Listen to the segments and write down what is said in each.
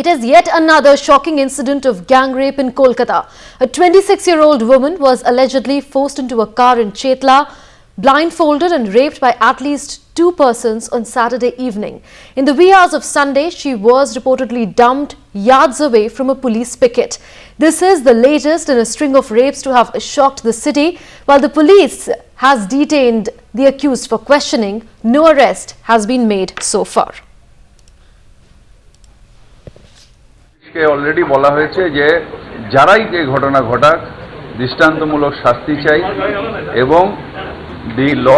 It is yet another shocking incident of gang rape in Kolkata. A 26-year-old woman was allegedly forced into a car in Chetla, blindfolded and raped by at least two persons on Saturday evening. In the wee hours of Sunday, she was reportedly dumped yards away from a police picket. This is the latest in a string of rapes to have shocked the city. While the police has detained the accused for questioning, no arrest has been made so far. Already বলা হয়েছে যে যারাই এই ঘটনা ঘটাক দৃষ্টান্তমূলক শাস্তি চাই এবং the law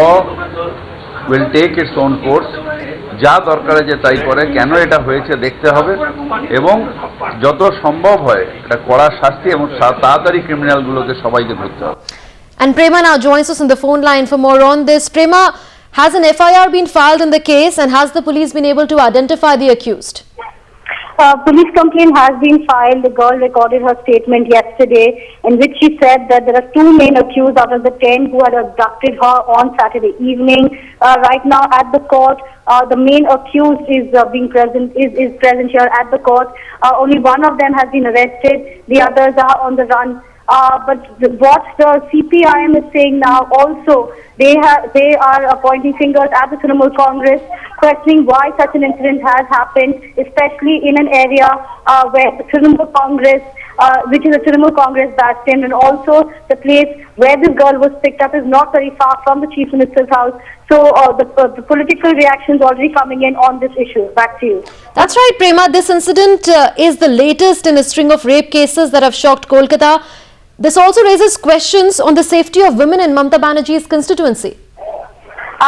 will take its own course যা দরকার যে তাই করে কেন এটা হয়েছে দেখতে হবে এবং যত সম্ভব হয় এটা কড়া শাস্তি এবং তাড়াতাড়ি ক্রিমিনালগুলোকে সবাইকে ধরতে হবে And Prema now joins us on the phone line for more on this. Prema, has an FIR been filed in the case and has the police been able to identify the accused? Police complaint has been filed. The girl recorded her statement yesterday in which she said that there are two main accused out of the 10 who had abducted her on Saturday evening. Right now at the court, the main accused is present here at the court. Only one of them has been arrested. The others are on the run. But what the CPIM is saying now also, they are pointing fingers at the Trinamool Congress, questioning why such an incident has happened, especially in an area where the Trinamool Congress, which is a Trinamool Congress bastion, and also the place where this girl was picked up is not very far from the Chief Minister's house. So the political reactions already coming in on this issue. Back to you. That's right, Prema. This incident is the latest in a string of rape cases that have shocked Kolkata. This also raises questions on the safety of women in Mamata Banerjee's constituency.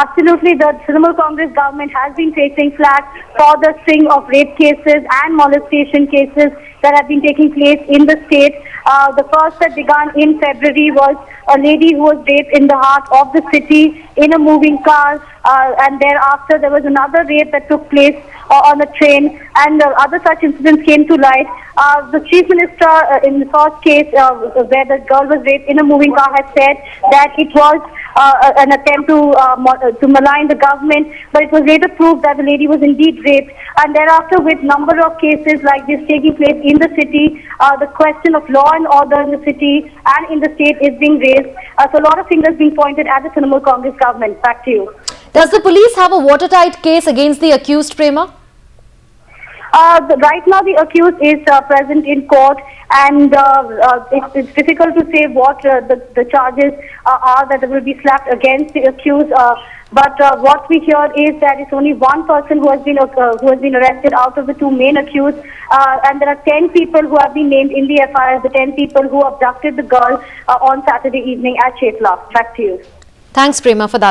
Absolutely, the Trinamool Congress government has been facing flack for the string of rape cases and molestation cases that have been taking place in the state. The first that began in February was a lady who was raped in the heart of the city in a moving car, and thereafter there was another rape that took place on a train, and other such incidents came to light. The Chief Minister in the first case where the girl was raped in a moving car had said that it was an attempt to malign the government, but it was later proved that the lady was indeed raped. And thereafter, with number of cases like this taking place in the city, the question of law and order in the city and in the state is being raised. So a lot of fingers being pointed at the Trinamool Congress government. Back to you. Does the police have a watertight case against the accused, Prema? Right now, the accused is present in court, and it's difficult to say what the charges are that will be slapped against the accused. But what we hear is that it's only one person who has been arrested out of the two main accused, and there are 10 people who have been named in the FIR, the 10 people who abducted the girl on Saturday evening at Chetla. Back to you. Thanks, Prema, for that.